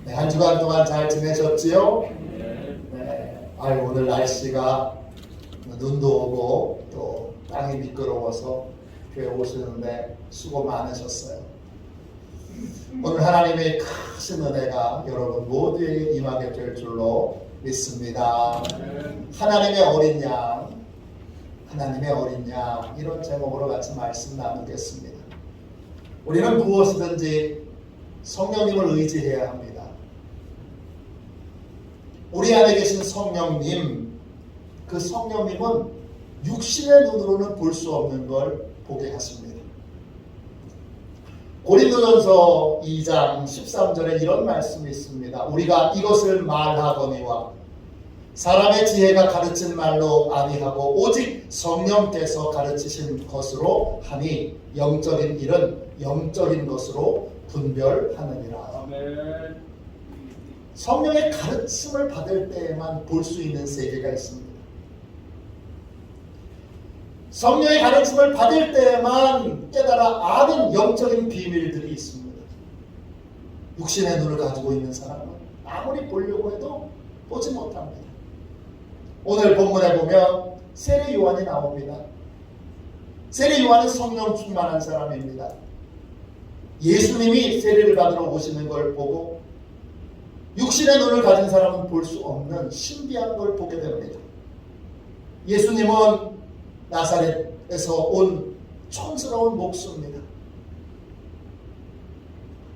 네, 한 주간 동안 잘 지내셨지요? 네. 오늘 날씨가 눈도 오고 또 땅이 미끄러워서 교회 오시는데 수고 많으셨어요. 오늘 하나님의 크신 은혜가 여러분 모두에게 임하게 될 줄로 믿습니다. 하나님의 어린 양, 하나님의 어린 양, 이런 제목으로 같이 말씀 나누겠습니다. 우리는 무엇이든지 성령님을 의지해야 합니다. 우리 안에 계신 성령님, 그 성령님은 육신의 눈으로는 볼 수 없는 걸 보게 하십니다. 고린도전서 2장 13절에 이런 말씀이 있습니다. 우리가 이것을 말하거니와 사람의 지혜가 가르친 말로 아니하고 오직 성령께서 가르치신 것으로 하니 영적인 일은 영적인 것으로 분별하느니라. 아멘. 성령의 가르침을 받을 때에만 볼 수 있는 세계가 있습니다. 성령의 가르침을 받을 때에만 깨달아 아는 영적인 비밀들이 있습니다. 육신의 눈을 가지고 있는 사람은 아무리 보려고 해도 보지 못합니다. 오늘 본문에 보면 세례 요한이 나옵니다. 세례 요한은 성령 충만한 사람입니다. 예수님이 세례를 받으러 오시는 걸 보고 육신의 눈을 가진 사람은 볼 수 없는 신비한 걸 보게 됩니다. 예수님은 나사렛에서 온 촌스러운 목수입니다.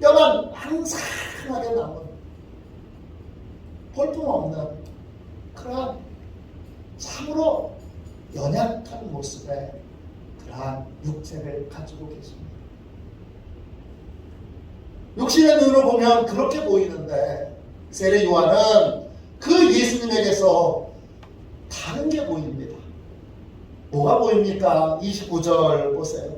뼈만 항상하게 남은 볼품없는 그러한 참으로 연약한 모습의 그러한 육체를 가지고 계십니다. 육신의 눈으로 보면 그렇게 보이는데 세례 요한은 그 예수님에게서 다른 게 보입니다. 뭐가 보입니까? 29절 보세요.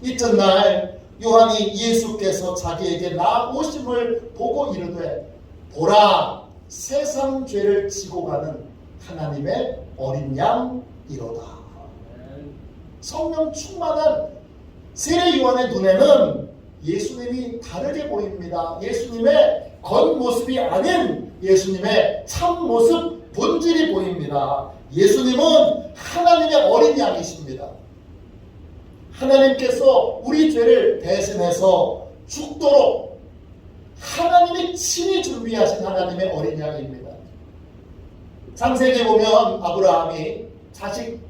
이튿날 요한이 예수께서 자기에게 나오심을 보고 이르되 보라 세상 죄를 지고 가는 하나님의 어린 양이로다. 성령 충만한 세례 요한의 눈에는 예수님이 다르게 보입니다. 예수님의 겉모습이 아닌 예수님의 참모습 본질이 보입니다. 예수님은 하나님의 어린 양이십니다. 하나님께서 우리 죄를 대신해서 죽도록 하나님이 친히 준비하신 하나님의 어린 양입니다. 창세기에 보면 아브라함이 자식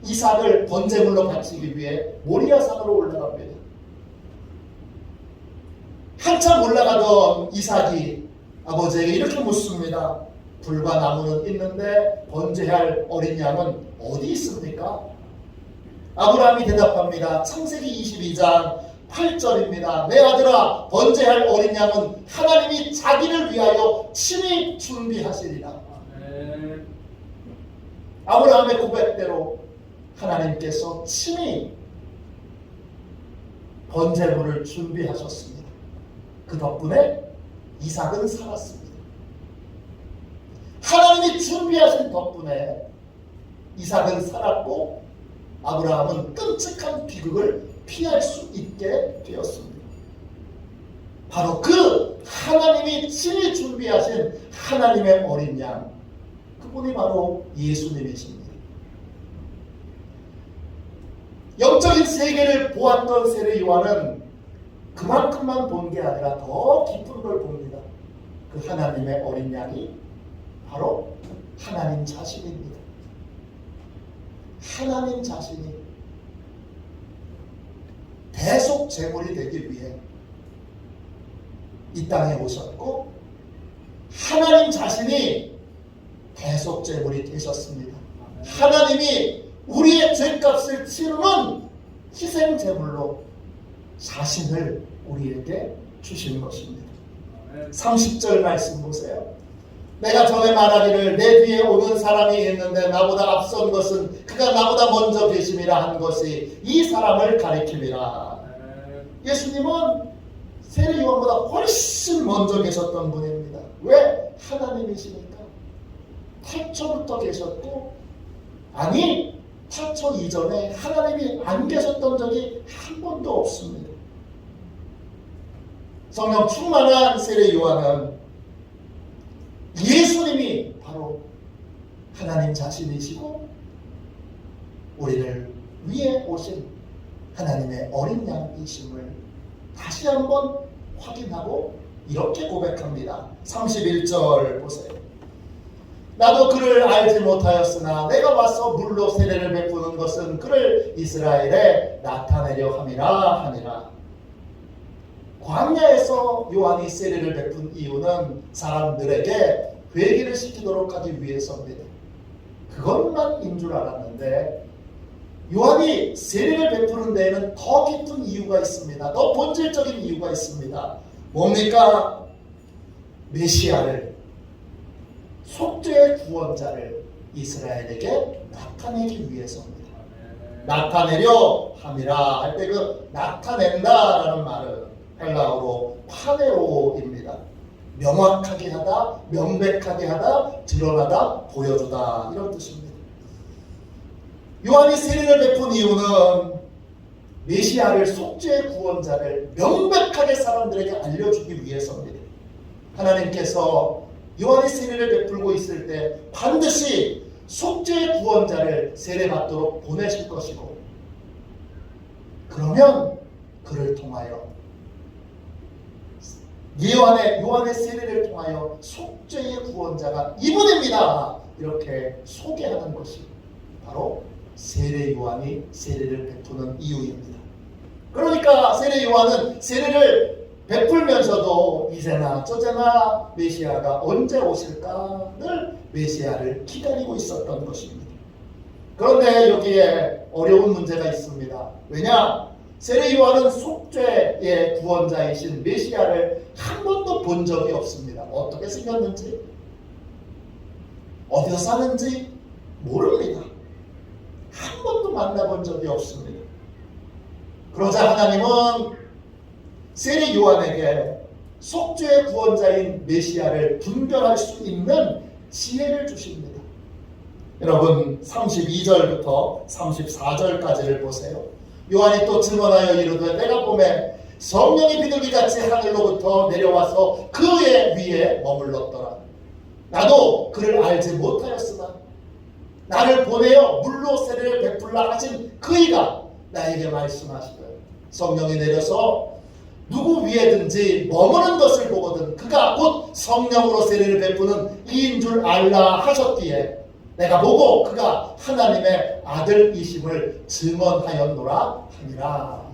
이삭을 번제물로 바치기 위해 모리아산으로 올라갑니다. 한참 올라가던 이삭이 아버지에게 이렇게 묻습니다. 불과 나무는 있는데 번제할 어린 양은 어디 있습니까? 아브라함이 대답합니다. 창세기 22장 8절입니다. 내 아들아 번제할 어린 양은 하나님이 자기를 위하여 친히 준비하시리라. 아브라함의 고백대로 하나님께서 친히 번제물을 준비하셨습니다. 그 덕분에 이삭은 살았습니다. 하나님이 준비하신 덕분에 이삭은 살았고 아브라함은 끔찍한 비극을 피할 수 있게 되었습니다. 바로 그 하나님이 친히 준비하신 하나님의 어린 양, 그분이 바로 예수님이십니다. 영적인 세계를 보았던 세례 요한은 그만큼만 본 게 아니라 더 깊은 걸 봅니다. 그 하나님의 어린 양이 바로 하나님 자신입니다. 하나님 자신이 대속 제물이 되기 위해 이 땅에 오셨고 하나님 자신이 대속 제물이 되셨습니다. 하나님이 우리의 죄값을 치르는 희생 제물로 자신을 우리에게 주시는 것입니다. 30절 말씀 보세요. 내가 전에 말하기를 내 뒤에 오는 사람이 있는데 나보다 앞선 것은 그가 나보다 먼저 계심이라 한 것이 이 사람을 가리킴이라. 예수님은 세례 요한보다 훨씬 먼저 계셨던 분입니다. 왜? 하나님이시니까. 태초부터 계셨고, 아니 태초 이전에 하나님이 안 계셨던 적이 한 번도 없습니다. 성령 충만한 세례 요한은 하나님 자신이시고 우리를 위해 오신 하나님의 어린 양이심을 다시 한번 확인하고 이렇게 고백합니다. 31절 보세요. 나도 그를 알지 못하였으나 내가 와서 물로 세례를 베푸는 것은 그를 이스라엘에 나타내려 함이라 하니라. 광야에서 요한이 세례를 베푼 이유는 사람들에게 회개를 시키도록 하기 위해서입니다. 그것만인 줄 알았는데 요한이 세례를 베푸는 데에는 더 깊은 이유가 있습니다. 더 본질적인 이유가 있습니다. 뭡니까? 메시아를, 속죄의 구원자를 이스라엘에게 나타내기 위해서입니다. 나타내려 함이라 할 때 그 나타낸다라는 말은 헬라어로 파네오입니다. 명확하게 하다, 명백하게 하다, 드러나다, 보여주다 이런 뜻입니다. 요한이 세례를 베푼 이유는 메시아를, 속죄의 구원자를 명백하게 사람들에게 알려주기 위해서입니다. 하나님께서 요한이 세례를 베풀고 있을 때 반드시 속죄의 구원자를 세례받도록 보내실 것이고, 그러면 그를 통하여 요한의 세례를 통하여 속죄의 구원자가 이분입니다 이렇게 소개하는 것이 바로 세례 요한이 세례를 베푸는 이유입니다. 그러니까 세례 요한은 세례를 베풀면서도 이제나 저제나 메시아가 언제 오실까를 메시아를 기다리고 있었던 것입니다. 그런데 여기에 어려운 문제가 있습니다. 왜냐? 세례 요한은 속죄의 구원자이신 메시아를 한 번도 본 적이 없습니다. 어떻게 생겼는지, 어디서 사는지 모릅니다. 한 번도 만나본 적이 없습니다. 그러자 하나님은 세례 요한에게 속죄의 구원자인 메시아를 분별할 수 있는 지혜를 주십니다. 여러분 32절부터 34절까지를 보세요. 요한이 또 증언하여 이르되 내가 보매 성령이 비둘기같이 하늘로부터 내려와서 그의 위에 머물렀더라. 나도 그를 알지 못하였으나 나를 보내어 물로 세례를 베풀라 하신 그이가 나에게 말씀하시되 성령이 내려서 누구 위에든지 머무는 것을 보거든 그가 곧 성령으로 세례를 베푸는 이인 줄 알라 하셨기에 내가 보고 그가 하나님의 아들이심을 증언하였노라 하니라.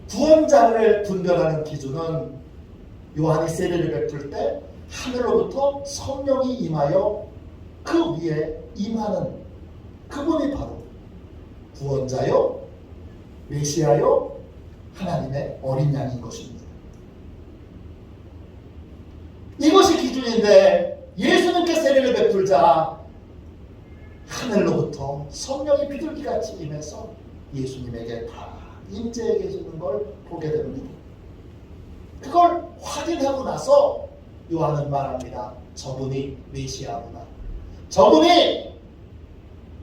구원자를 분별하는 기준은 요한이 세례를 베풀 때 하늘로부터 성령이 임하여 그 위에 임하는 그분이 바로 구원자요, 메시아요, 하나님의 어린 양인 것입니다. 이것이 기준인데 예수님께 세례를 베풀자 하늘로부터 성령이 비둘기같이 임해서 예수님에게 다 임재해 계시는 걸 보게 됩니다. 그걸 확인하고 나서 요한은 말합니다. 저분이 메시아구나. 저분이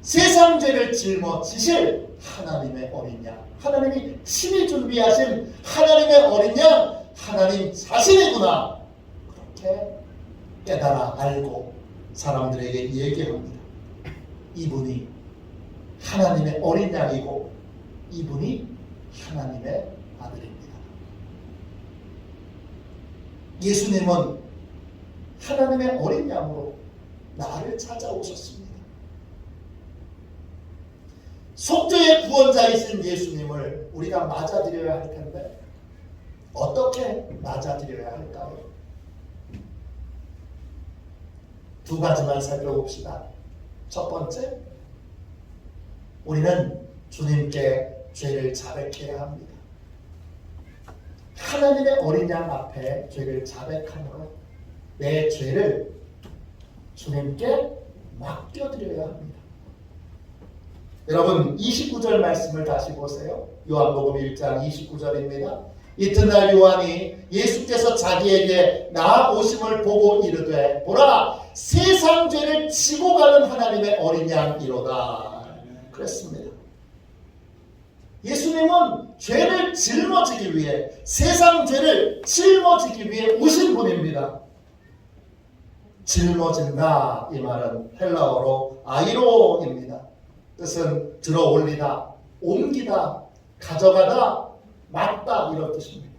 세상 죄를 짊어지실 하나님의 어린 양, 하나님이 친히 준비하신 하나님의 어린 양, 하나님 자신이구나. 그렇게 깨달아 알고 사람들에게 얘기합니다. 이분이 하나님의 어린 양이고 이분이 하나님의 아들입니다. 예수님은 하나님의 어린 양으로 나를 찾아오셨습니다. 속죄의 구원자이신 예수님을 우리가 맞아들여야 할 텐데 어떻게 맞아들여야 할까요? 두 가지만 살펴봅시다. 첫 번째, 우리는 주님께 죄를 자백해야 합니다. 하나님의 어린 양 앞에 죄를 자백함으로 내 죄를 주님께 맡겨드려야 합니다. 여러분 29절 말씀을 다시 보세요. 요한복음 1장 29절입니다. 이튿날 요한이 예수께서 자기에게 나아오심을 보고 이르되 보라 세상 죄를 지고 가는 하나님의 어린 양이로다 그랬습니다. 예수님은 죄를 짊어지기 위해, 세상 죄를 짊어지기 위해 오신 분입니다. 짊어진다. 이 말은 헬라어로 아이로입니다. 뜻은 들어 올리다, 옮기다, 가져가다, 맞다 이런 뜻입니다.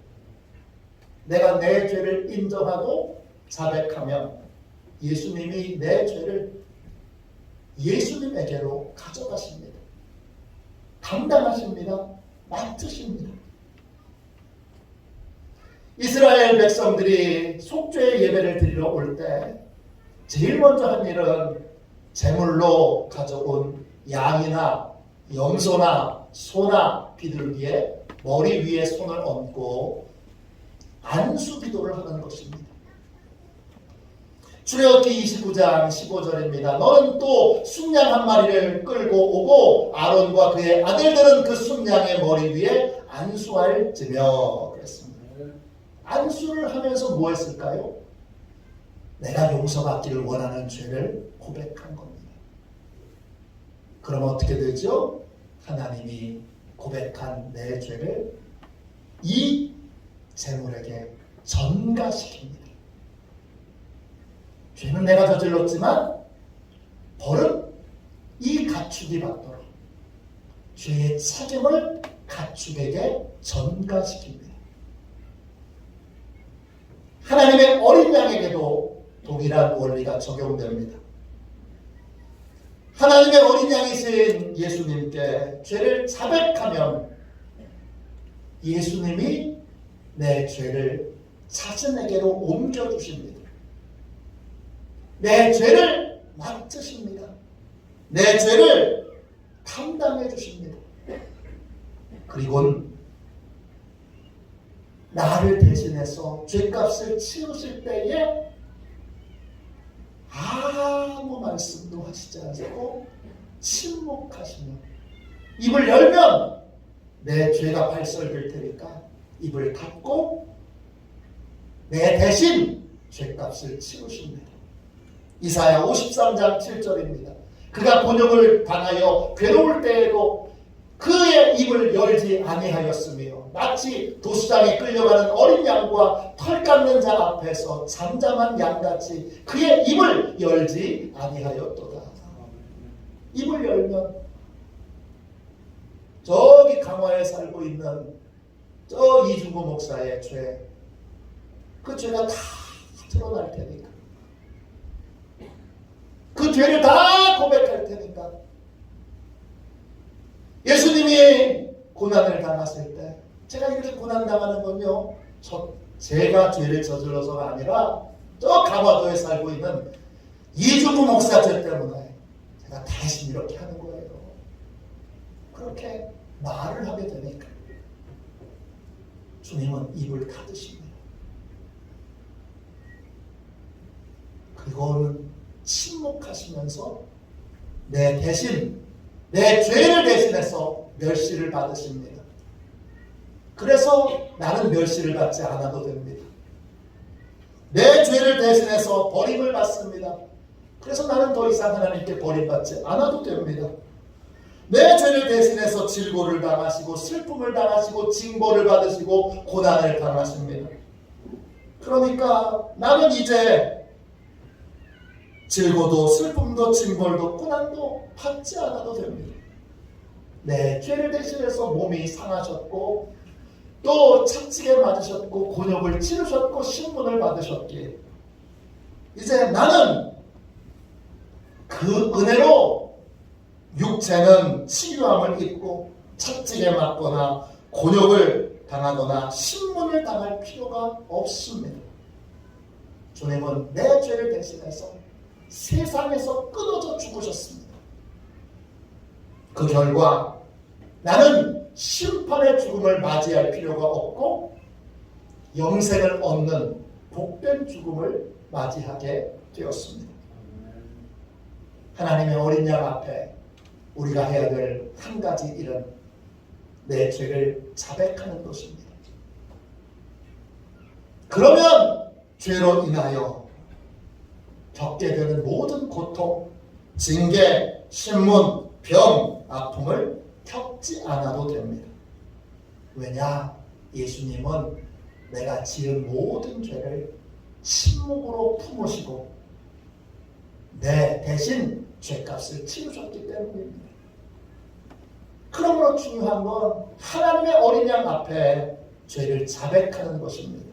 내가 내 죄를 인정하고 자백하면 예수님이 내 죄를 예수님에게로 가져가십니다. 감당하십니다. 맡으십니다. 이스라엘 백성들이 속죄의 예배를 드리러 올 때 제일 먼저 한 일은 제물로 가져온 양이나 염소나 소나 비둘기의 머리 위에 손을 얹고 안수 기도를 하는 것입니다. 출애굽기 29장 15절입니다. 너는 또 순양 한 마리를 끌고 오고 아론과 그의 아들들은 그 순양의 머리 위에 안수할지며 그랬습니다. 안수를 하면서 뭐 했을까요? 내가 용서받기를 원하는 죄를 고백한 겁니다. 그럼 어떻게 되죠? 하나님이 고백한 내 죄를 이 제물에게 전가시킵니다. 죄는 내가 저질렀지만 벌은 이 가축이 받도록 죄의 책임을 가축에게 전가시킵니다. 하나님의 어린 양에게도 동일한 원리가 적용됩니다. 하나님의 어린 양이신 예수님께 죄를 자백하면 예수님이 내 죄를 자신에게로 옮겨주십니다. 내 죄를 맡으십니다. 내 죄를 감당해 주십니다. 그리고는 나를 대신해서 죄값을 치우실 때에 아무 말씀도 하시지 않고 침묵하시며 입을 열면 내 죄가 발설될 테니까 입을 닫고 내 대신 죄값을 치우십니다. 이사야 53장 7절입니다. 그가 곤욕을 당하여 괴로울 때에도 그의 입을 열지 아니하였으며 마치 도수장에 끌려가는 어린 양과 털 깎는 자 앞에서 잠잠한 양같이 그의 입을 열지 아니하였도다. 입을 열면 저기 강화에 살고 있는 저 이중구 목사의 죄, 그 죄가 다 드러날 테니까, 그 죄를 다 고백할 테니까, 예수님이 고난을 당하실 때 제가 이렇게 고난당하는 건요, 제가 죄를 저질러서가 아니라 저 강화도에 살고 있는 이중구 목사 죄 때문에 제가 대신 이렇게 하는 거예요. 그렇게 말을 하게 되니까 주님은 입을 닫으십니다. 그거는 침묵하시면서 내 대신, 내 죄를 대신해서 멸시를 받으십니다. 그래서 나는 멸시를 받지 않아도 됩니다. 내 죄를 대신해서 버림을 받습니다. 그래서 나는 더 이상 하나님께 버림받지 않아도 됩니다. 내 죄를 대신해서 질고를 당하시고 슬픔을 당하시고 징벌을 받으시고 고난을 당하십니다. 그러니까 나는 이제 질고도 슬픔도 징벌도 고난도 받지 않아도 됩니다. 내 죄를 대신해서 몸이 상하셨고 또 착지게 맞으셨고 곤욕을 치르셨고 신문을 받으셨기에 이제 나는 그 은혜로 육체는 치유함을 입고 착지게 맞거나 곤욕을 당하거나 신문을 당할 필요가 없습니다. 주님은 내 죄를 대신해서 세상에서 끊어져 죽으셨습니다. 그 결과 나는 심판의 죽음을 맞이할 필요가 없고 영생을 얻는 복된 죽음을 맞이하게 되었습니다. 하나님의 어린 양 앞에 우리가 해야 될 한 가지 일은 내 죄를 자백하는 것입니다. 그러면 죄로 인하여 겪게 되는 모든 고통, 징계, 신문, 병, 아픔을 겪지 않아도 됩니다. 왜냐? 예수님은 내가 지은 모든 죄를 침묵으로 품으시고 내 대신 죄값을 치르셨기 때문입니다. 그러므로 중요한 건 하나님의 어린 양 앞에 죄를 자백하는 것입니다.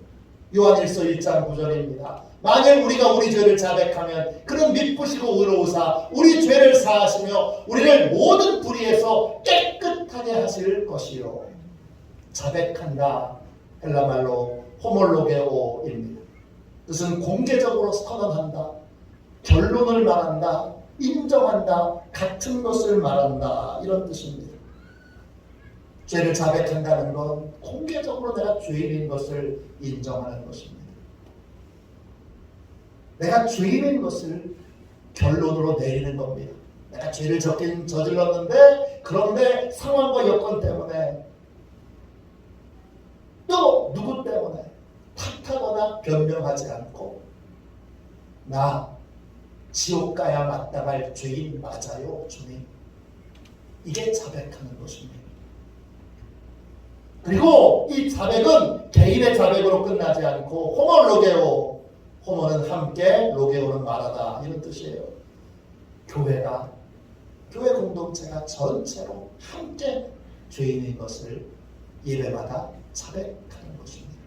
요한일서 1장 9절입니다. 만일 우리가 우리 죄를 자백하면 그는 미쁘시고 의로우사 우리 죄를 사하시며 우리를 모든 불의에서 깨끗하게 하실 것이요. 자백한다, 헬라말로 호몰로게오입니다. 뜻은 공개적으로 선언한다, 결론을 말한다, 인정한다, 같은 것을 말한다, 이런 뜻입니다. 죄를 자백한다는 건 공개적으로 내가 죄인인 것을 인정하는 것입니다. 내가 죄인인 것을 결론으로 내리는 겁니다. 내가 죄를 저질렀는데 그런데 상황과 여건 때문에 또 누구 때문에 탓하거나 변명하지 않고 나 지옥 가야 마땅할 죄인 맞아요, 주님. 이게 자백하는 것입니다. 그리고 이 자백은 개인의 자백으로 끝나지 않고 호몰로게오, 호모는 함께, 로게오는 말하다, 이런 뜻이에요. 교회가, 교회 공동체가 전체로 함께 죄인인 것을 예배마다 자백하는 것입니다.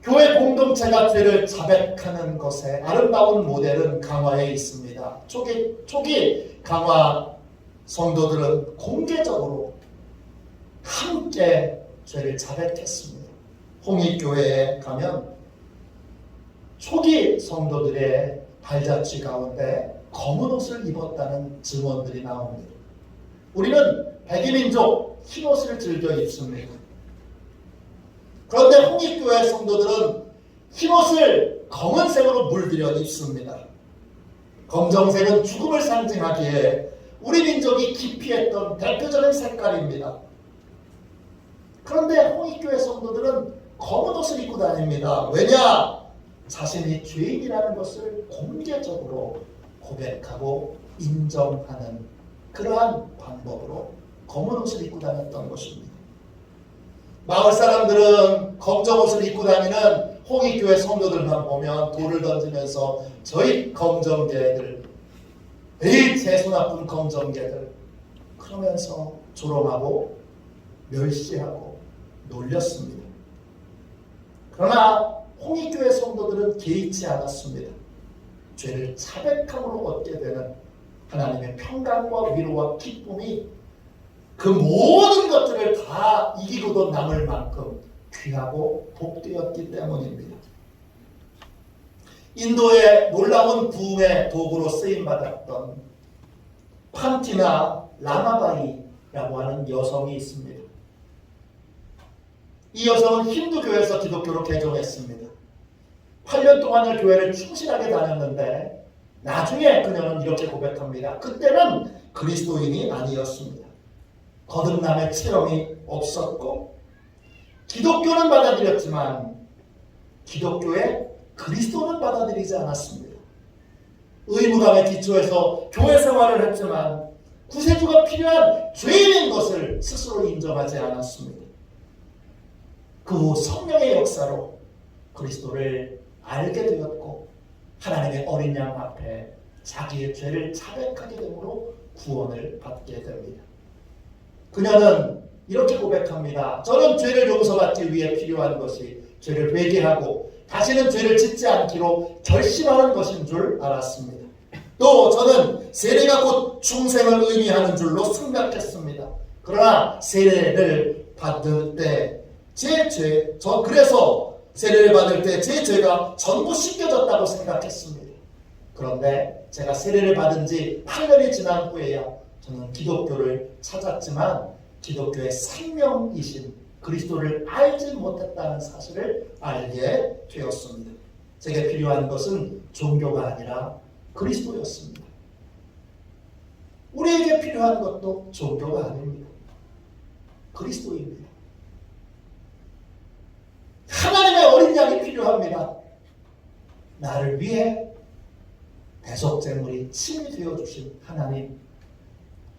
교회 공동체가 죄를 자백하는 것의 아름다운 모델은 강화에 있습니다. 초기 강화 성도들은 공개적으로 함께 죄를 자백했습니다. 홍익교회에 가면 초기 성도들의 발자취 가운데 검은 옷을 입었다는 증언들이 나옵니다. 우리는 백이민족 흰옷을 즐겨 입습니다. 그런데 홍익교회 성도들은 흰옷을 검은색으로 물들여 입습니다. 검정색은 죽음을 상징하기에 우리 민족이 기피했던 대표적인 색깔입니다. 그런데 홍익교회 성도들은 검은 옷을 입고 다닙니다. 왜냐? 자신이 죄인이라는 것을 공개적으로 고백하고 인정하는 그러한 방법으로 검은 옷을 입고 다녔던 것입니다. 마을 사람들은 검정 옷을 입고 다니는 홍익교회 성도들만 보면 돌을 던지면서 저희 검정개들, 에이 재수 나쁜 검정개들 그러면서 조롱하고 멸시하고 놀렸습니다. 그러나 홍익교회 성도들은 개의치 않았습니다. 죄를 자백함으로 얻게 되는 하나님의 평강과 위로와 기쁨이 그 모든 것들을 다 이기고도 남을 만큼 귀하고 복되었기 때문입니다. 인도의 놀라운 부흥의 도구로 쓰임받았던 판티나 라마바이라고 하는 여성이 있습니다. 이 여성은 힌두교에서 기독교로 개종했습니다. 8년 동안을 교회를 충실하게 다녔는데 나중에 그녀는 이렇게 고백합니다. 그때는 그리스도인이 아니었습니다. 거듭남의 체험이 없었고 기독교는 받아들였지만 기독교의 그리스도는 받아들이지 않았습니다. 의무감에 기초해서 교회 생활을 했지만 구세주가 필요한 죄인인 것을 스스로 인정하지 않았습니다. 그 후 성령의 역사로 그리스도를 알게 되었고 하나님의 어린 양 앞에 자기의 죄를 자백하게 되므로 구원을 받게 됩니다. 그녀는 이렇게 고백합니다. 저는 죄를 용서받기 위해 필요한 것이 죄를 회개하고 다시는 죄를 짓지 않기로 결심하는 것인 줄 알았습니다. 또 저는 세례가 곧 중생을 의미하는 줄로 생각했습니다. 그러나 세례를 받을 때 그래서 세례를 받을 때 제 죄가 전부 씻겨졌다고 생각했습니다. 그런데 제가 세례를 받은 지 8년이 지난 후에야 저는 기독교를 찾았지만 기독교의 생명이신 그리스도를 알지 못했다는 사실을 알게 되었습니다. 제게 필요한 것은 종교가 아니라 그리스도였습니다. 우리에게 필요한 것도 종교가 아닙니다. 그리스도입니다. 하나님의 어린 양이 필요합니다. 나를 위해 대속제물이 친히 되어주신 하나님,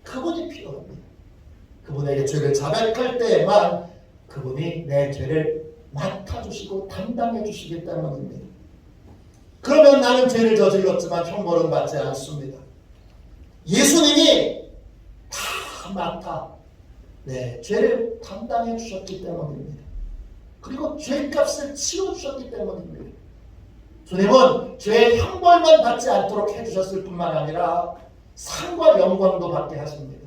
그분이 필요합니다. 그분에게 죄를 자백할 때에만 그분이 내 죄를 맡아주시고 담당해 주시기 때문입니다. 그러면 나는 죄를 저질렀지만 형벌은 받지 않습니다. 예수님이 다 맡아 죄를 담당해 주셨기 때문입니다. 그리고 죄값을 치러주셨기 때문입니다. 주님은 죄의 형벌만 받지 않도록 해주셨을 뿐만 아니라 상과 영광도 받게 하십니다.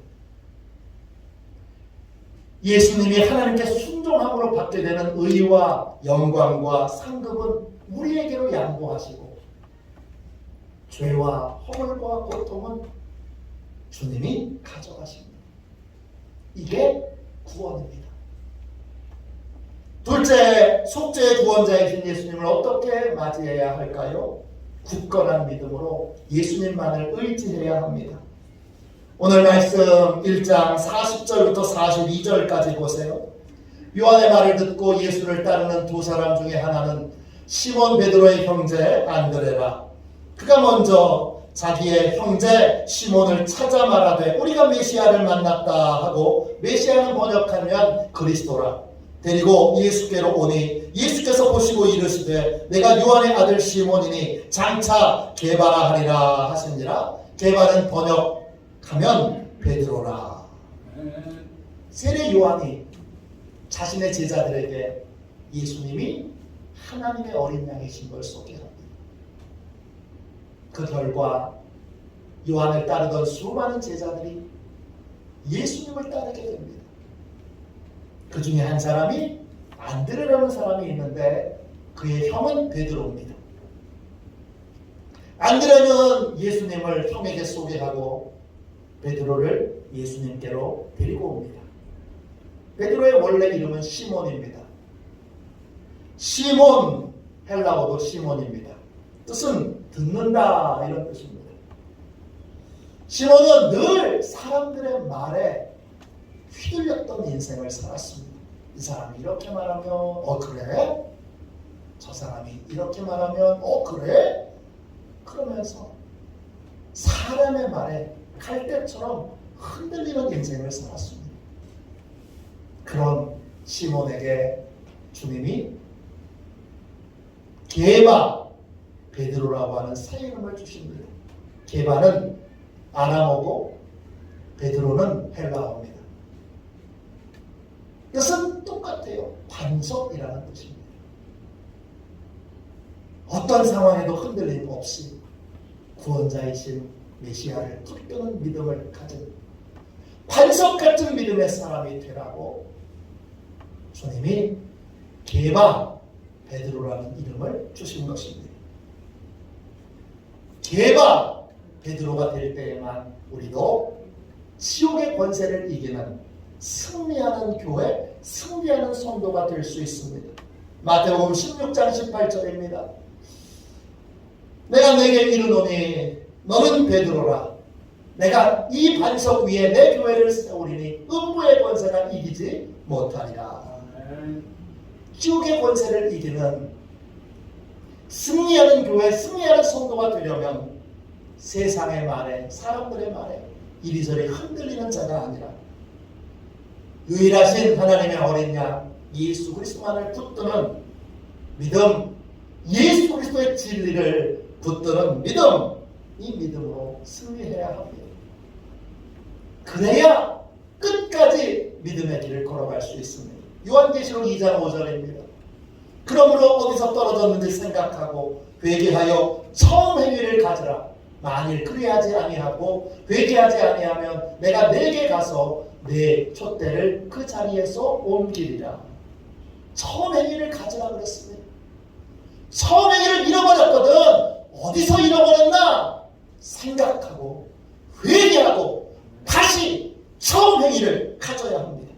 예수님이 하나님께 순종함으로 받게 되는 의와 영광과 상급은 우리에게로 양보하시고 죄와 허물과 고통은 주님이 가져가십니다. 이게 구원입니다. 둘째, 속죄의 구원자이신 예수님을 어떻게 맞이해야 할까요? 굳건한 믿음으로 예수님만을 의지해야 합니다. 오늘 말씀 1장 40절부터 42절까지 보세요. 요한의 말을 듣고 예수를 따르는 두 사람 중에 하나는 시몬 베드로의 형제 안드레라. 그가 먼저 자기의 형제 시몬을 찾아 말하되 우리가 메시아를 만났다 하고, 메시아는 번역하면 그리스도라. 데리고 예수께로 오니 예수께서 보시고 이르시되 내가 요한의 아들 시몬이니 장차 게바라 하리라 하시니라. 게바는 번역하면 베드로라. 세례 요한이 자신의 제자들에게 예수님이 하나님의 어린 양이신 걸 소개합니다. 그 결과 요한을 따르던 수많은 제자들이 예수님을 따르게 됩니다. 그 중에 한 사람이 안드레라는 사람이 있는데 그의 형은 베드로입니다. 안드레는 예수님을 형에게 소개하고 베드로를 예수님께로 데리고 옵니다. 베드로의 원래 이름은 시몬입니다. 시몬, 헬라어도 시몬입니다. 뜻은 듣는다 이런 뜻입니다. 시몬은 늘 사람들의 말에 휘둘렸던 인생을 살았습니다. 이 사람이 이렇게 말하면 그래? 저 사람이 이렇게 말하면 그래? 그러면서 사람의 말에 갈대처럼 흔들리는 인생을 살았습니다. 그런 시몬에게 주님이 게바 베드로라고 하는 새 이름을 주십니다. 게바는 아람어고 베드로는 헬라어입니다. 뜻은 똑같아요. 반석이라는 뜻입니다. 어떤 상황에도 흔들림 없이 구원자이신 메시아를 붙드는 믿음을 가진 반석 같은 믿음의 사람이 되라고 주님이 게바 베드로라는 이름을 주신 것입니다. 게바 베드로가 될 때에만 우리도 지옥의 권세를 이기는 승리하는 교회, 승리하는 성도가 될 수 있습니다. 마태복음 16장 18절입니다. 내가 내게 이르노니 너는 베드로라. 내가 이 반석 위에 내 교회를 세우리니 음부의 권세가 이기지 못하리라. 지옥의 권세를 이기는 승리하는 교회, 승리하는 성도가 되려면 세상의 말에, 사람들의 말에 이리저리 흔들리는 자가 아니라 유일하신 하나님의 어린 양 예수 그리스도만을 붙드는 믿음, 예수 그리스도의 진리를 붙드는 믿음, 이 믿음으로 승리해야 합니다. 그래야 끝까지 믿음의 길을 걸어갈 수 있습니다. 요한계시록 2장 5절입니다. 그러므로 어디서 떨어졌는지 생각하고 회개하여 처음 행위를 가지라. 만일 그리하지 아니하고 회개하지 아니하면 내가 내게 가서 내 촛대를 그 자리에서 옮기리라. 처음 행위를 가지라 그랬습니다. 처음 행위를 잃어버렸거든. 어디서 잃어버렸나 생각하고 회개하고 다시 처음 행위를 가져야 합니다.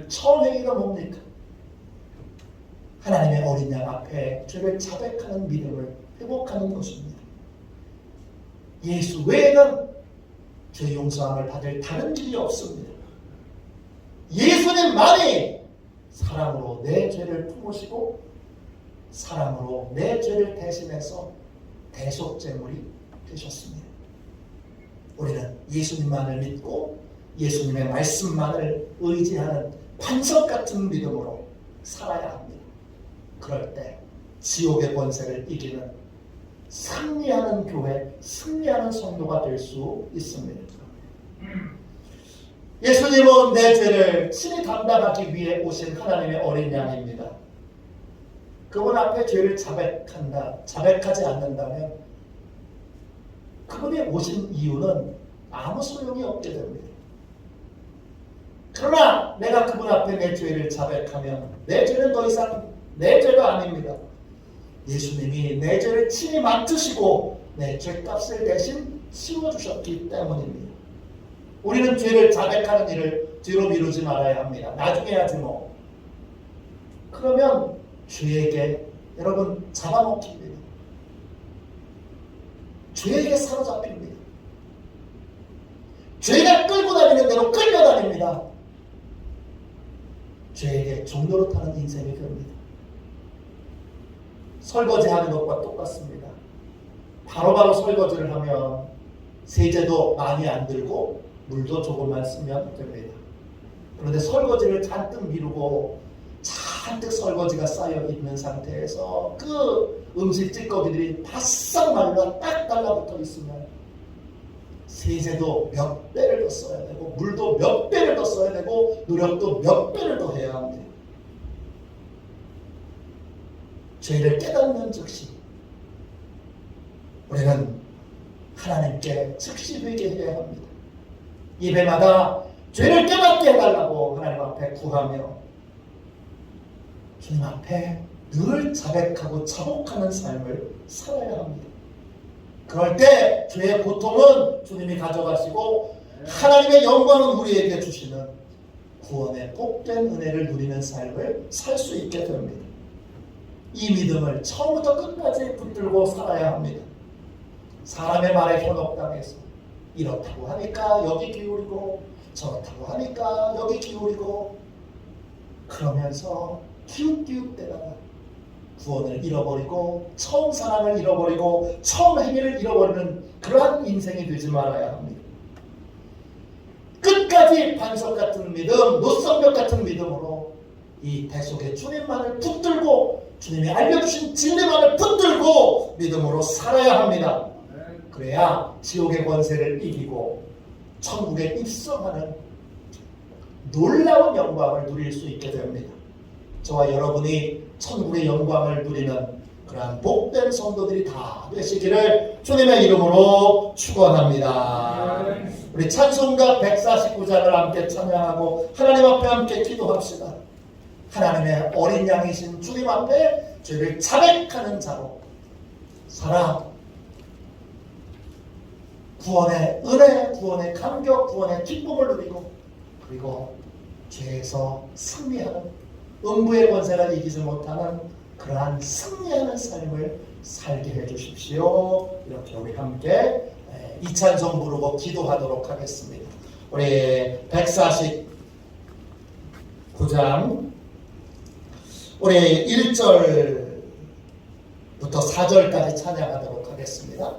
처음 행위가 뭡니까? 하나님의 어린 양 앞에 죄를 자백하는 믿음을 회복하는 것입니다. 예수 외에는 죄 용서함을 받을 다른 길이 없습니다. 예수님만이 사랑으로 내 죄를 품으시고 사랑으로 내 죄를 대신해서 대속제물이 되셨습니다. 우리는 예수님만을 믿고 예수님의 말씀만을 의지하는 반석 같은 믿음으로 살아야 합니다. 그럴 때 지옥의 권세를 이기는 승리하는 교회, 승리하는 성도가 될 수 있습니다. 예수님은 내 죄를 친히 담당하기 위해 오신 하나님의 어린 양입니다. 그분 앞에 죄를 자백하지 않는다면 그분이 오신 이유는 아무 소용이 없게 됩니다. 그러나 내가 그분 앞에 내 죄를 자백하면 내 죄는 더 이상 내 죄가 아닙니다. 예수님이 내 죄를 친히 맡으시고 내 죄값을 대신 치워주셨기 때문입니다. 우리는 죄를 자백하는 일을 뒤로 미루지 말아야 합니다. 나중에 하지 뭐. 그러면 죄에게 여러분 잡아먹힙니다. 죄에게 사로잡힙니다. 죄가 끌고 다니는 대로 끌려다닙니다. 죄에게 종로로 타는 인생이 됩니다. 설거지하는 것과 똑같습니다. 바로바로 설거지를 하면 세제도 많이 안 들고 물도 조금만 쓰면 됩니다. 그런데 설거지를 잔뜩 미루고 잔뜩 설거지가 쌓여 있는 상태에서 그 음식 찌꺼기들이 바싹 말라 딱 달라붙어 있으면 세제도 몇 배를 더 써야 되고 물도 몇 배를 더 써야 되고 노력도 몇 배를 더 해야 합니다. 죄를 깨닫는 즉시 우리는 하나님께 즉시 회개해야 합니다. 예배마다 죄를 깨닫게 해달라고 하나님 앞에 구하며 주님 앞에 늘 자백하고 자복하는 삶을 살아야 합니다. 그럴 때 죄의 고통은 주님이 가져가시고 하나님의 영광은 우리에게 주시는 구원의 복된 은혜를 누리는 삶을 살 수 있게 됩니다. 이 믿음을 처음부터 끝까지 붙들고 살아야 합니다. 사람의 말에 현혹당해서 이렇다고 하니까 여기 기울이고 저렇다고 하니까 여기 기울이고 그러면서 기웃기웃대다가 구원을 잃어버리고 처음 사랑을 잃어버리고 처음 행위를 잃어버리는 그러한 인생이 되지 말아야 합니다. 끝까지 반석 같은 믿음, 노선벽 같은 믿음으로 이 대속의 주님만을 붙들고 주님이 알려주신 진리만을 붙들고 믿음으로 살아야 합니다. 그래야 지옥의 권세를 이기고 천국에 입성하는 놀라운 영광을 누릴 수 있게 됩니다. 저와 여러분이 천국의 영광을 누리는 그러한 복된 성도들이 다 되시기를 주님의 이름으로 축원합니다. 우리 찬송가 149장을 함께 찬양하고 하나님 앞에 함께 기도합시다. 하나님의 어린 양이신 주님 앞에 죄를 자백하는 자로 살아 구원의 은혜, 구원의 감격, 구원의 기쁨을 누리고 그리고 죄에서 승리하는 음부의 권세가 이기지 못하는 그러한 승리하는 삶을 살게 해주십시오. 이렇게 우리 함께 이 찬송 부르고 기도하도록 하겠습니다. 우리 149장 우리 1절부터 4절까지 찬양하도록 하겠습니다.